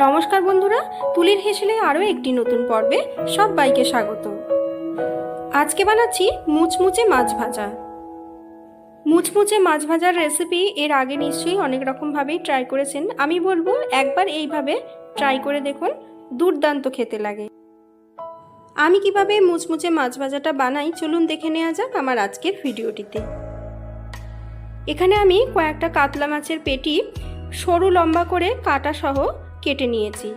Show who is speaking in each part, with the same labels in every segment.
Speaker 1: নমস্কার বন্ধুরা, তুলির হেসেলে আরও একটি নতুন পর্বে সবাইকে স্বাগত। আজকে বানাচ্ছি মুচমুচে মাছ ভাজা। মুচমুচে মাছ ভাজার রেসিপি এর আগে নিশ্চয়ই অনেক রকমভাবেই ট্রাই করেছেন। আমি বলবো একবার এইভাবে ট্রাই করে দেখুন, দুর্দান্ত খেতে লাগে। আমি কিভাবে মুচমুচে মাছ ভাজাটা বানাই চলুন দেখে নেওয়া যাক আমার আজকের ভিডিওটিতে। এখানে আমি কয়েকটা কাতলা মাছের পেটি সরু লম্বা করে কাটা সহ কেটে নিয়েছি।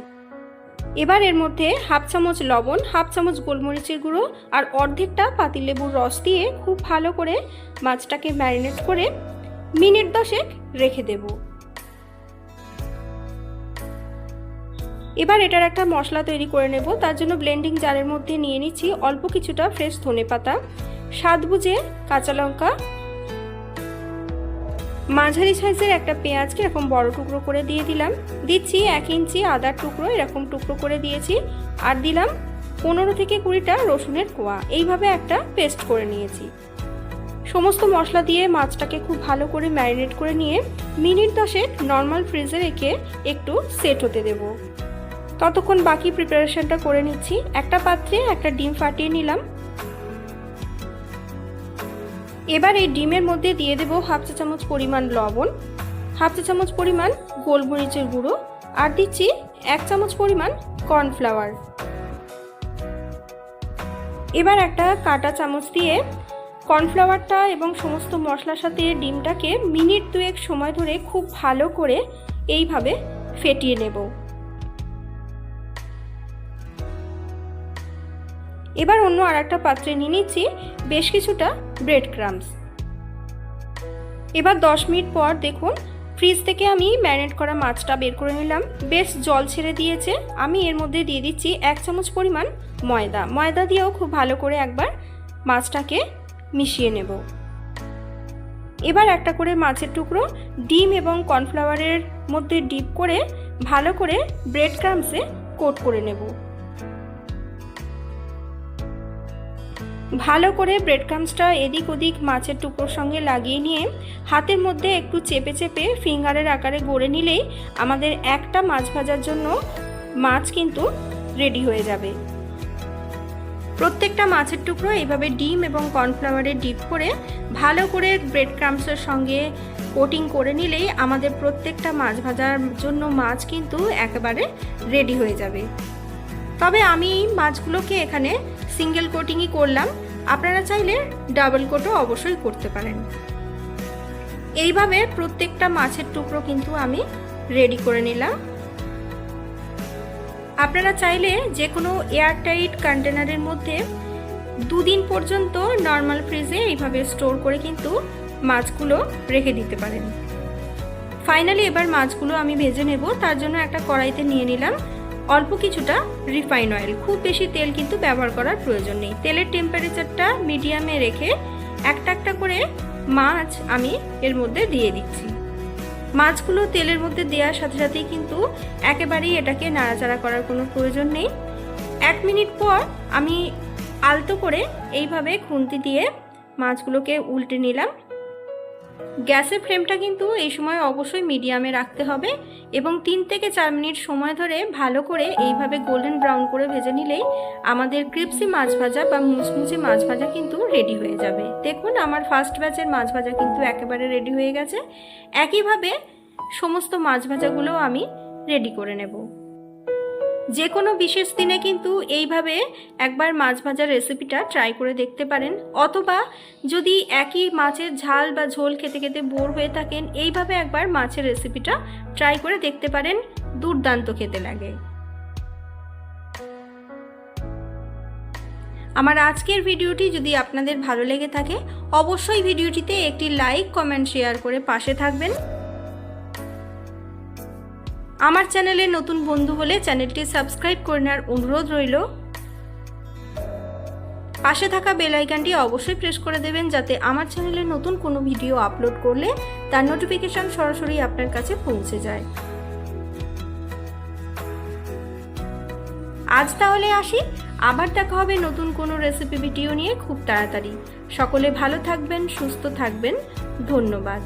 Speaker 1: এবার এর মধ্যে হাফ চামচ লবণ, হাফ চামচ গোলমরিচের গুঁড়ো আর অর্ধেকটা পাতিলেবুর রস দিয়ে খুব ভালো করে মাছটাকে ম্যারিনেট করে মিনিট 10 রেখে দেব। এবার এটার একটা মশলা তৈরি করে নেব। তার জন্য ব্লেন্ডিং জারের মধ্যে নিয়ে নিচ্ছি অল্প কিছুটা ফ্রেশ ধনেপাতা, স্বাদ বুঝে কাঁচা লঙ্কা, মাঝারি সাইজের একটা পেঁয়াজকে এরকম বড় টুকরো করে দিয়ে দিচ্ছি 1 ইঞ্চি আদার টুকরো এরকম টুকরো করে দিয়েছি, আর দিলাম 15 থেকে 20টা রসুনের কোয়া। এইভাবে একটা পেস্ট করে নিয়েছি। সমস্ত মশলা দিয়ে মাছটাকে খুব ভালো করে ম্যারিনেট করে নিয়ে মিনিট 10 নর্মাল ফ্রিজে রেখে একটু সেট হতে দেব। ততক্ষণ বাকি প্রিপারেশনটা করে নিচ্ছি। একটা পাত্রে একটা ডিম ফাটিয়ে নিলাম। এবার এই ডিমের মধ্যে দিয়ে দেব হাফ চা চামচ পরিমাণ লবণ, হাফ চা চামচ পরিমাণ গোলমরিচের গুঁড়ো, আর দিচ্ছি 1 চামচ পরিমাণ কর্নফ্লাওয়ার। এবার একটা কাঁটা চামচ দিয়ে কর্নফ্লাওয়ারটা এবং সমস্ত মশলার সাথে ডিমটাকে মিনিট 2 সময় ধরে খুব ভালো করে এইভাবে ফেটিয়ে নেব। এবার অন্য আরেকটা পাত্রে নিয়ে নিচ্ছি বেশ কিছুটা ব্রেড ক্রাম্বস। এবার 10 মিনিট পর দেখুন ফ্রিজ থেকে আমি ম্যারিনেট করা মাছটা বের করে নিলাম। বেশ জল ছেড়ে দিয়েছে। আমি এর মধ্যে দিয়ে দিচ্ছি 1 চামচ পরিমাণ ময়দা দিয়েও খুব ভালো করে একবার মাছটাকে মিশিয়ে নেব। এবার একটা করে মাছের টুকরো ডিম এবং কর্নফ্লাওয়ারের মধ্যে ডিপ করে ভালো করে ব্রেড ক্রাম্বসে কোট করে নেব। ভালো করে ব্রেড ক্রাম্বসটা এদিক ওদিক মাছের টুকরোর সঙ্গে লাগিয়ে নিয়ে হাতের মধ্যে একটু চেপে চেপে ফিঙ্গারের আকারে গড়ে নিলেই আমাদের একটা মাছ ভাজার জন্য মাছ কিন্তু রেডি হয়ে যাবে। প্রত্যেকটা মাছের টুকরো এইভাবে ডিম এবং কর্নফ্লাওয়ারে ডিপ করে ভালো করে ব্রেড ক্রাম্বসের সঙ্গে কোটিং করে নিলেই আমাদের প্রত্যেকটা মাছ ভাজার জন্য মাছ কিন্তু একেবারে রেডি হয়ে যাবে। তবে আমি মাছগুলোকে এখানে সিঙ্গেল কোটিংই করলাম, আপনারা চাইলে ডাবল কোটও অবশ্যই করতে পারেন। এইভাবে প্রত্যেকটা মাছের টুকরো কিন্তু আমি রেডি করে নিলাম। আপনারা চাইলে যে কোনো এয়ারটাইট কন্টেনারের মধ্যে 2 দিন পর্যন্ত নর্মাল ফ্রিজে এইভাবে স্টোর করে কিন্তু মাছগুলো রেখে দিতে পারেন। ফাইনালি এবার মাছগুলো আমি ভেজে নেব। তার জন্য একটা কড়াইতে নিয়ে নিলাম অল্প কিছুটা রিফাইন অয়েল। খুব বেশি তেল কিন্তু ব্যবহার করার প্রয়োজন নেই। তেলের টেম্পারেচারটা মিডিয়ামে রেখে একটা একটা করে মাছ আমি এর মধ্যে দিয়ে দিচ্ছি। মাছগুলো তেলের মধ্যে দেওয়ার সাথে সাথেই কিন্তু একেবারেই এটাকে নাড়াচাড়া করার কোনো প্রয়োজন নেই। 1 মিনিট পর আমি আলতো করে এইভাবে খুন্তি দিয়ে মাছগুলোকে উল্টে নিলাম। গ্যাসের ফ্লেমটা কিন্তু এই সময় অবশ্যই মিডিয়ামে রাখতে হবে এবং 3 থেকে 4 মিনিট সময় ধরে ভালো করে এইভাবে গোল্ডেন ব্রাউন করে ভেজে নিলেই আমাদের ক্রিপসি মাছ ভাজা বা মুচমুচে মাছ ভাজা কিন্তু রেডি হয়ে যাবে। দেখুন আমার ফার্স্ট ব্যাচের মাছ ভাজা কিন্তু একেবারে রেডি হয়ে গেছে। একইভাবে সমস্ত মাছ ভাজাগুলো আমি রেডি করে নেব। যে কোনো বিশেষ দিনে কিন্তু এইভাবে একবার মাছ ভাজার রেসিপিটা ট্রাই করে দেখতে পারেন, অথবা যদি একই মাছের ঝাল বা ঝোল খেতে খেতে বোর হয়ে থাকেন এইভাবে একবার মাছের রেসিপিটা ট্রাই করে দেখতে পারেন, দুর্দান্ত খেতে লাগে। আমার আজকের ভিডিওটি যদি আপনাদের ভালো লেগে থাকে অবশ্যই ভিডিওটিতে একটি লাইক, কমেন্ট, শেয়ার করে পাশে থাকবেন। আমার চ্যানেলে নতুন বন্ধু হলে চ্যানেলটি সাবস্ক্রাইব করে নেওয়ার অনুরোধ রইল। পাশে থাকা বেল আইকনটি অবশ্যই প্রেস করে দেবেন যাতে আমার চ্যানেলে নতুন কোনো ভিডিও আপলোড করলে তার নোটিফিকেশন সরাসরি আপনার কাছে পৌঁছে যায়। আজ তাহলে আসি, আবার দেখা হবে নতুন কোনো রেসিপি ভিডিও নিয়ে খুব তাড়াতাড়ি। সকলে ভালো থাকবেন, সুস্থ থাকবেন। ধন্যবাদ।